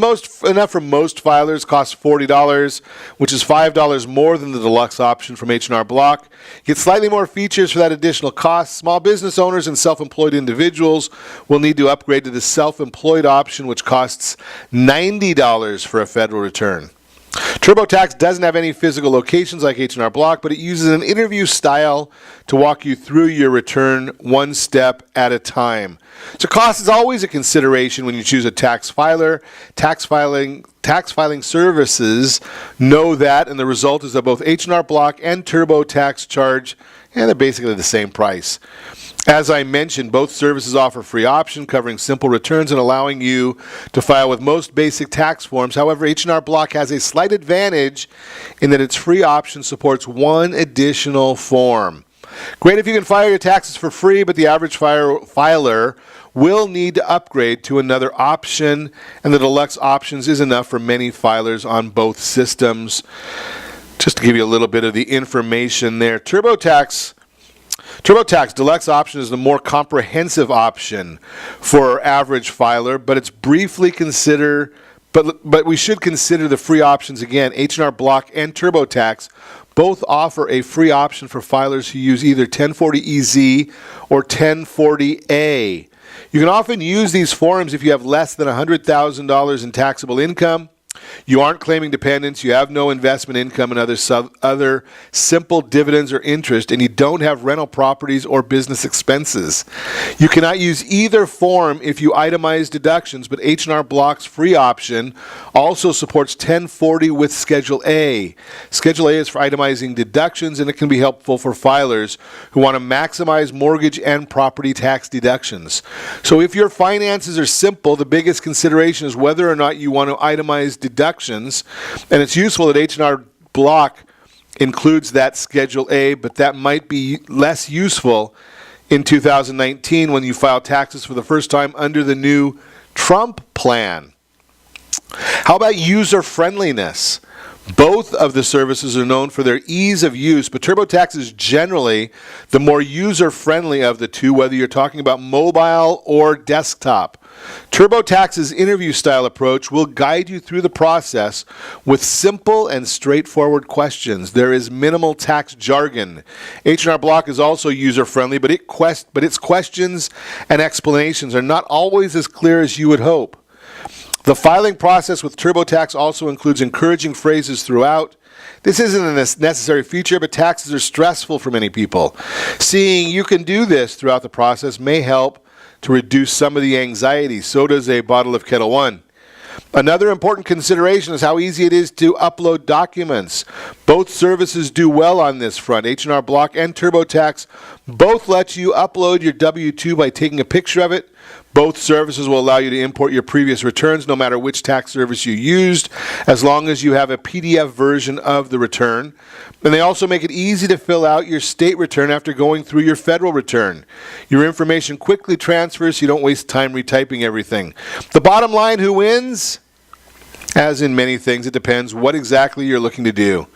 enough for most filers, costs $40, which is $5 more than the deluxe option from H&R Block. Get slightly more features for that additional cost. Small business owners and self-employed individuals will need to upgrade to the self-employed option, which costs $90 for a federal return. TurboTax doesn't have any physical locations like H&R Block, but it uses an interview style to walk you through your return one step at a time. So cost is always a consideration when you choose a tax filer. Tax filing services know that, and the result is that both H&R Block and TurboTax charge, and they're basically the same price. As I mentioned, both services offer free option covering simple returns and allowing you to file with most basic tax forms. However, H&R Block has a slight advantage in that its free option supports one additional form. Great if you can file your taxes for free, but the average filer will need to upgrade to another option, and the deluxe options is enough for many filers on both systems. Just to give you a little bit of the information there, TurboTax Deluxe option is the more comprehensive option for average filer, but it's briefly consider. But we should consider the free options again. H&R Block and TurboTax both offer a free option for filers who use either 1040EZ or 1040A. You can often use these forms if you have less than $100,000 in taxable income. You aren't claiming dependents, you have no investment income and other simple dividends or interest, and you don't have rental properties or business expenses. You cannot use either form if you itemize deductions, but H&R Block's free option also supports 1040 with Schedule A. Schedule A is for itemizing deductions, and it can be helpful for filers who want to maximize mortgage and property tax deductions. So if your finances are simple, the biggest consideration is whether or not you want to itemize deductions, and it's useful that H&R Block includes that Schedule A, but that might be less useful in 2019 when you file taxes for the first time under the new Trump plan. How about user friendliness? Both of the services are known for their ease of use, but TurboTax is generally the more user-friendly of the two, whether you're talking about mobile or desktop. TurboTax's interview-style approach will guide you through the process with simple and straightforward questions. There is minimal tax jargon. H&R Block is also user-friendly, but its questions and explanations are not always as clear as you would hope. The filing process with TurboTax also includes encouraging phrases throughout. This isn't a necessary feature, but taxes are stressful for many people. Seeing you can do this throughout the process may help to reduce some of the anxiety. So does a bottle of Kettle One. Another important consideration is how easy it is to upload documents. Both services do well on this front. H&R Block and TurboTax both let you upload your W-2 by taking a picture of it. Both services will allow you to import your previous returns no matter which tax service you used, as long as you have a PDF version of the return. And they also make it easy to fill out your state return after going through your federal return. Your information quickly transfers so you don't waste time retyping everything. The bottom line, who wins? As in many things, it depends what exactly you're looking to do.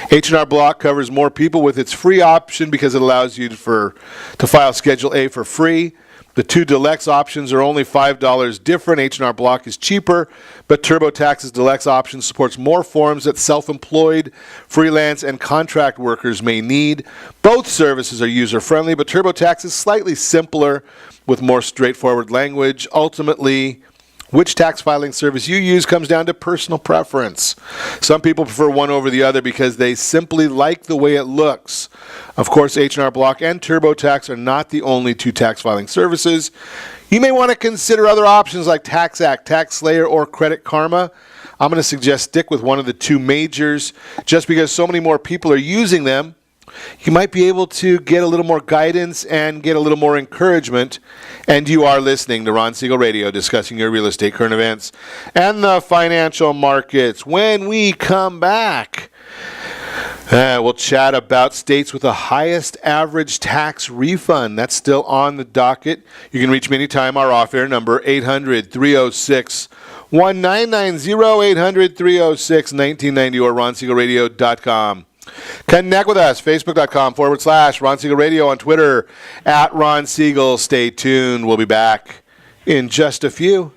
H&R Block covers more people with its free option because it allows you to file Schedule A for free. The two deluxe options are only $5 different. H&R Block is cheaper, but TurboTax's deluxe option supports more forms that self-employed, freelance, and contract workers may need. Both services are user-friendly, but TurboTax is slightly simpler with more straightforward language. Ultimately, which tax filing service you use comes down to personal preference. Some people prefer one over the other because they simply like the way it looks. Of course, H&R Block and TurboTax are not the only two tax filing services. You may want to consider other options like TaxAct, TaxSlayer, or Credit Karma. I'm going to suggest stick with one of the two majors. Just because so many more people are using them, you might be able to get a little more guidance and get a little more encouragement. And you are listening to Ron Siegel Radio, discussing your real estate current events and the financial markets. When we come back, We'll chat about states with the highest average tax refund. That's still on the docket. You can reach me anytime. Our off-air number, 800-306-1990, 800-306-1990, or ronsiegelradio.com. Connect with us, facebook.com/Ron Siegel Radio, on Twitter, @Ron Siegel. Stay tuned. We'll be back in just a few.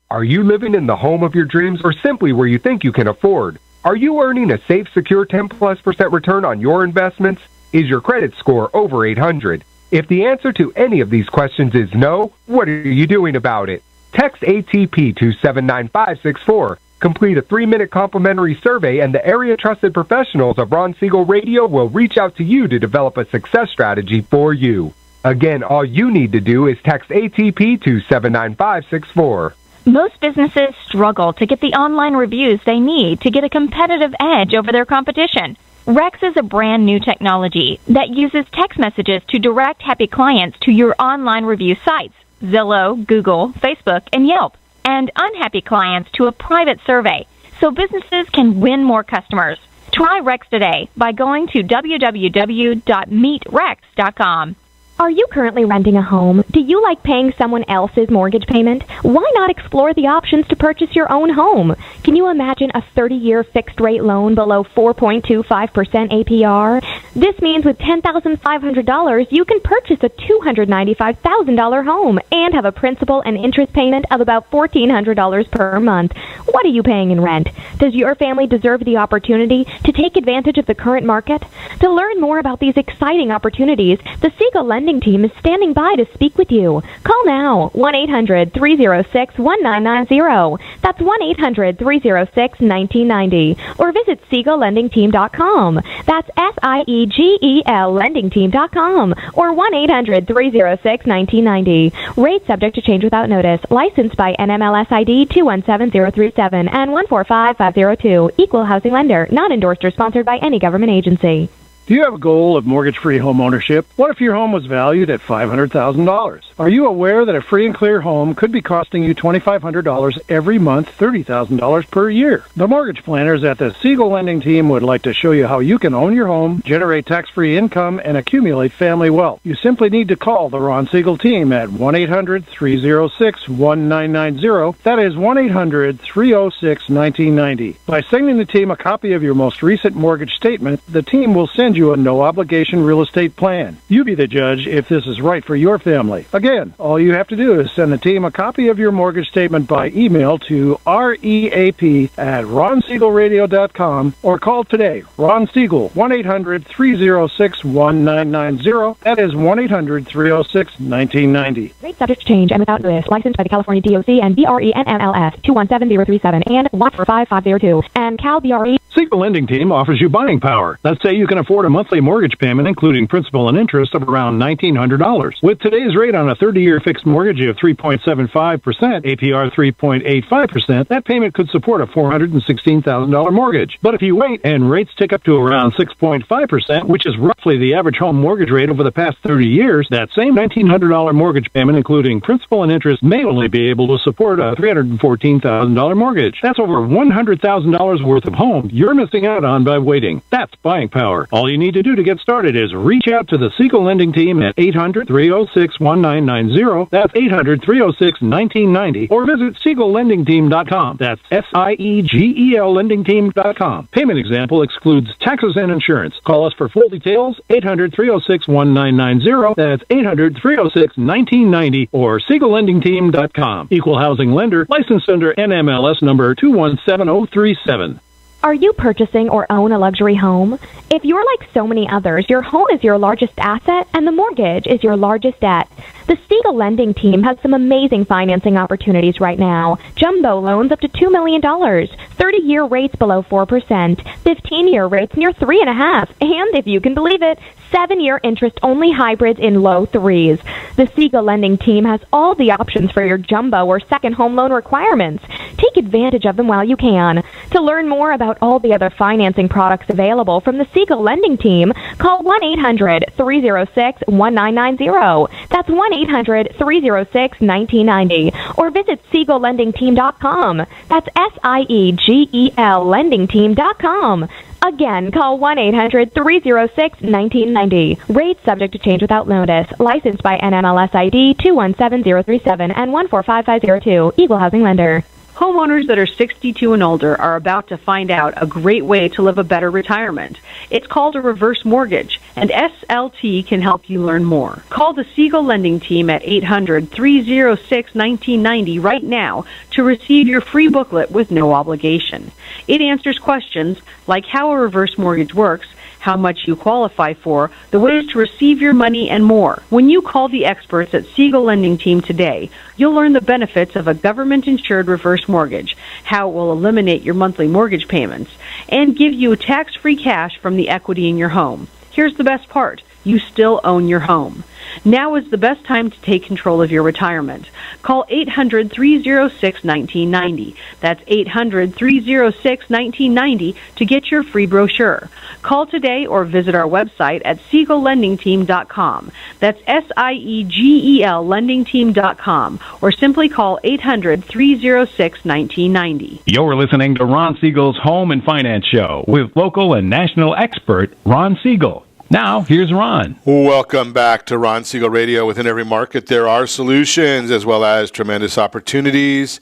Are you living in the home of your dreams or simply where you think you can afford? Are you earning a safe, secure 10+% return on your investments? Is your credit score over 800? If the answer to any of these questions is no, what are you doing about it? Text ATP to 79564. Complete a 3-minute complimentary survey, and the area trusted professionals of Ron Siegel Radio will reach out to you to develop a success strategy for you. Again, all you need to do is text ATP to 79564. Most businesses struggle to get the online reviews they need to get a competitive edge over their competition. Rex is a brand new technology that uses text messages to direct happy clients to your online review sites, Zillow, Google, Facebook, and Yelp, and unhappy clients to a private survey, so businesses can win more customers. Try Rex today by going to www.meetrex.com. Are you currently renting a home? Do you like paying someone else's mortgage payment? Why not explore the options to purchase your own home? Can you imagine a 30-year fixed-rate loan below 4.25% APR? This means with $10,500, you can purchase a $295,000 home and have a principal and interest payment of about $1,400 per month. What are you paying in rent? Does your family deserve the opportunity to take advantage of the current market? To learn more about these exciting opportunities, the Siegel Lending team is standing by to speak with you. Call now, 1-800-306-1990. That's 1-800-306-1990. Or visit SiegelLendingTeam.com. That's SIEGEL LendingTeam.com. Or 1-800-306-1990. Rate subject to change without notice. Licensed by NMLS ID 217037 and 145502. Equal housing lender. Not endorsed or sponsored by any government agency. Do you have a goal of mortgage-free home ownership? What if your home was valued at $500,000? Are you aware that a free and clear home could be costing you $2,500 every month, $30,000 per year? The mortgage planners at the Siegel Lending Team would like to show you how you can own your home, generate tax-free income, and accumulate family wealth. You simply need to call the Ron Siegel Team at 1-800-306-1990. That is 1-800-306-1990. By sending the team a copy of your most recent mortgage statement, the team will send you a no-obligation real estate plan. You be the judge if this is right for your family. Again, all you have to do is send the team a copy of your mortgage statement by email to reap@ronsiegelradio.com or call today. Ron Siegel, 1-800-306-1990. That is 1-800-306-1990. Rate subject to change and without notice. Licensed by the California DOC and BRENMLS 217037 and 145502 and Cal BRE. Siegel Lending Team offers you buying power. Let's say you can afford a monthly mortgage payment, including principal and interest, of around $1,900. With today's rate on a 30-year fixed mortgage of 3.75%, APR 3.85%, that payment could support a $416,000 mortgage. But if you wait and rates tick up to around 6.5%, which is roughly the average home mortgage rate over the past 30 years, that same $1,900 mortgage payment, including principal and interest, may only be able to support a $314,000 mortgage. That's over $100,000 worth of home you're missing out on by waiting. That's buying power. All you need to do to get started is reach out to the Siegel Lending Team at 800-306-1990. That's 800-306-1990. Or visit SiegelLendingTeam.com. That's SIEGEL LendingTeam.com. Payment example excludes taxes and insurance. Call us for full details, 800-306-1990. That's 800-306-1990 or SiegelLendingTeam.com. Equal housing lender, licensed under NMLS number 217037. Are you purchasing or own a luxury home? If you're like so many others, your home is your largest asset and the mortgage is your largest debt. The Siegel Lending Team has some amazing financing opportunities right now. Jumbo loans up to $2 million, 30-year rates below 4%, 15-year rates near 3.5%, and if you can believe it, 7-year interest-only hybrids in low 3s. The Siegel Lending Team has all the options for your jumbo or second home loan requirements. Take advantage of them while you can. To learn more about all the other financing products available from the Siegel Lending Team, call 1-800-306-1990. That's 1-800-306-1990. Or visit SiegelLendingTeam.com. That's SIEGEL LendingTeam.com. Again, call 1-800-306-1990. Rates subject to change without notice. Licensed by NMLS ID 217037 and 145502. Equal housing lender. Homeowners that are 62 and older are about to find out a great way to live a better retirement. It's called a reverse mortgage, and SLT can help you learn more. Call the Siegel Lending Team at 800-306-1990 right now to receive your free booklet with no obligation. It answers questions like how a reverse mortgage works, how much you qualify for, the ways to receive your money, and more. When you call the experts at Siegel Lending Team today, you'll learn the benefits of a government-insured reverse mortgage, how it will eliminate your monthly mortgage payments, and give you tax-free cash from the equity in your home. Here's the best part. You still own your home. Now is the best time to take control of your retirement. Call 800-306-1990. That's 800-306-1990 to get your free brochure. Call today or visit our website at SiegelLendingTeam.com. That's SIEGEL LendingTeam.com. Or simply call 800-306-1990. You're listening to Ron Siegel's Home and Finance Show with local and national expert Ron Siegel. Now, here's Ron. Welcome back to Ron Siegel Radio. Within every market, there are solutions as well as tremendous opportunities.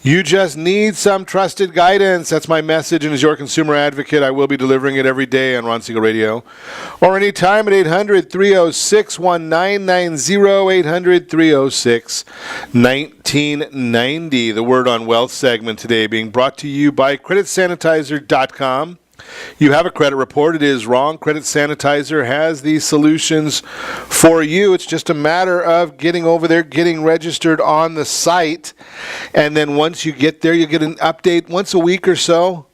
You just need some trusted guidance. That's my message, and as your consumer advocate, I will be delivering it every day on Ron Siegel Radio or anytime at 800-306-1990, 800-306-1990. The Word on Wealth segment today being brought to you by CreditSanitizer.com. You have a credit report. It is wrong. Credit Sanitizer has the solutions for you. It's just a matter of getting over there, getting registered on the site. And then once you get there, you get an update once a week or so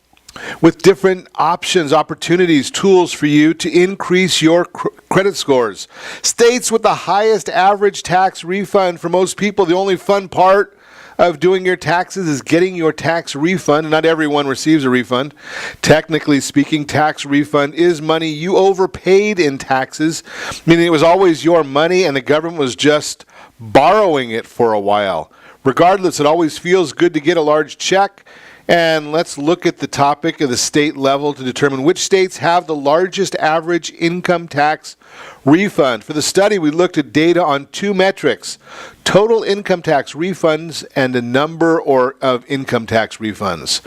with different options, opportunities, tools for you to increase your credit scores. States with the highest average tax refund for most people. The only fun part of doing your taxes is getting your tax refund. Not everyone receives a refund. Technically speaking, tax refund is money you overpaid in taxes, meaning it was always your money and the government was just borrowing it for a while. Regardless, it always feels good to get a large check. And let's look at the topic of the state level to determine which states have the largest average income tax refund. For the study, we looked at data on two metrics: total income tax refunds and the number of income tax refunds.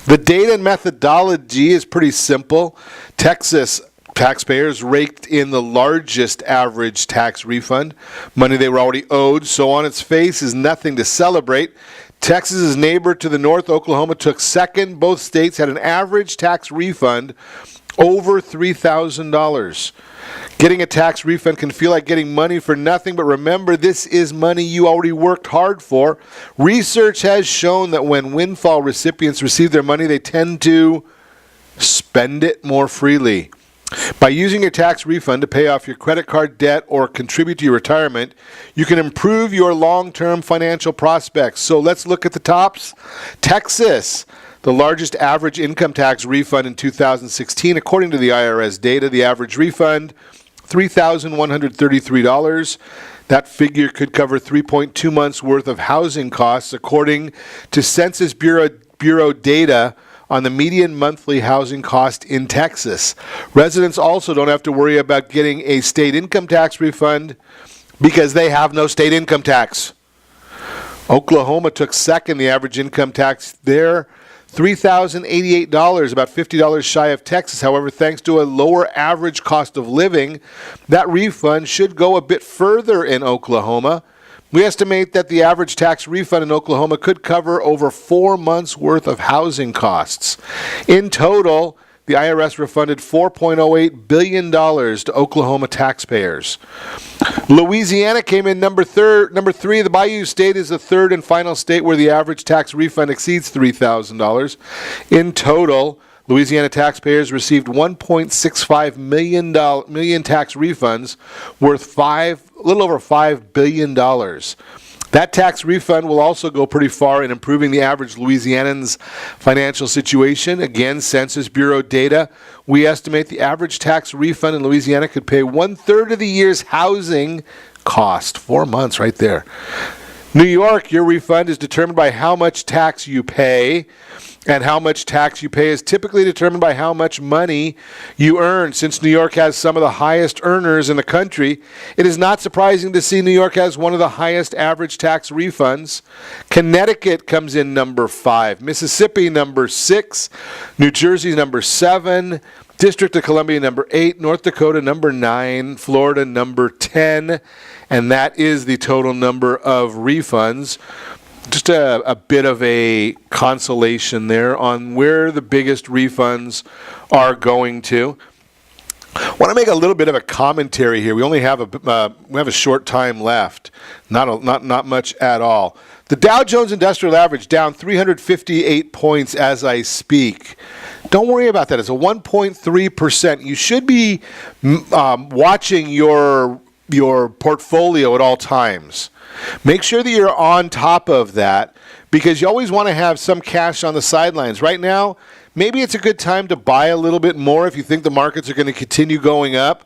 The data and methodology is pretty simple. Texas taxpayers raked in the largest average tax refund, money they were already owed, so on its face is nothing to celebrate. Texas's neighbor to the north, Oklahoma, took second. Both states had an average tax refund over $3,000. Getting a tax refund can feel like getting money for nothing, but remember, this is money you already worked hard for. Research has shown that when windfall recipients receive their money, they tend to spend it more freely. By using your tax refund to pay off your credit card debt or contribute to your retirement, you can improve your long-term financial prospects. So let's look at the tops. Texas, the largest average income tax refund in 2016. According to the IRS data, the average refund, $3,133. That figure could cover 3.2 months' worth of housing costs, according to Census Bureau data on the median monthly housing cost in Texas. Residents also don't have to worry about getting a state income tax refund because they have no state income tax. Oklahoma took second. The average income tax there, $3,088, about $50 shy of Texas. However, thanks to a lower average cost of living, that refund should go a bit further in Oklahoma. We estimate that the average tax refund in Oklahoma could cover over 4 months' worth of housing costs. In total, the IRS refunded $4.08 billion to Oklahoma taxpayers. Louisiana came in number three. The Bayou State is the third and final state where the average tax refund exceeds $3,000. In total, Louisiana taxpayers received $1.65 million tax refunds worth a little over $5 billion. That tax refund will also go pretty far in improving the average Louisianan's financial situation. Again, Census Bureau data, we estimate the average tax refund in Louisiana could pay 1/3 of the year's housing cost. 4 months right there. New York, your refund is determined by how much tax you pay, and how much tax you pay is typically determined by how much money you earn. Since New York has some of the highest earners in the country, it is not surprising to see New York has one of the highest average tax refunds. Connecticut comes in number 5, Mississippi number 6, New Jersey number 7, District of Columbia number 8, North Dakota number 9, Florida number 10, and that is the total number of refunds. Just a bit of a consolation there on where the biggest refunds are going to. I want to make a little bit of a commentary here. We only have a short time left, not much at all. The Dow Jones Industrial Average down 358 points as I speak. Don't worry about that. It's a 1.3%. You should be watching your portfolio at all times. Make sure that you're on top of that, because you always want to have some cash on the sidelines. Right now, maybe it's a good time to buy a little bit more if you think the markets are going to continue going up.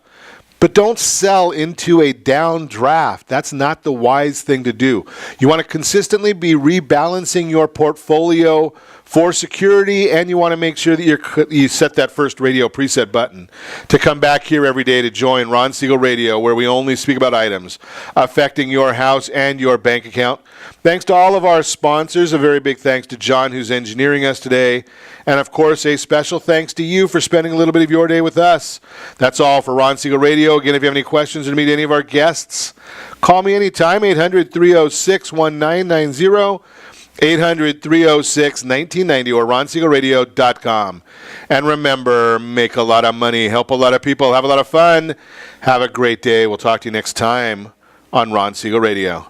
But don't sell into a down draft. That's not the wise thing to do. You want to consistently be rebalancing your portfolio for security, and you want to make sure that you set that first radio preset button to come back here every day to join Ron Siegel Radio, where we only speak about items affecting your house and your bank account. Thanks to all of our sponsors. A very big thanks to John, who's engineering us today. And, of course, a special thanks to you for spending a little bit of your day with us. That's all for Ron Siegel Radio. Again, if you have any questions or to meet any of our guests, call me anytime, 800-306-1990, 800-306-1990, or ronsiegelradio.com. And remember, make a lot of money, help a lot of people, have a lot of fun. Have a great day. We'll talk to you next time on Ron Siegel Radio.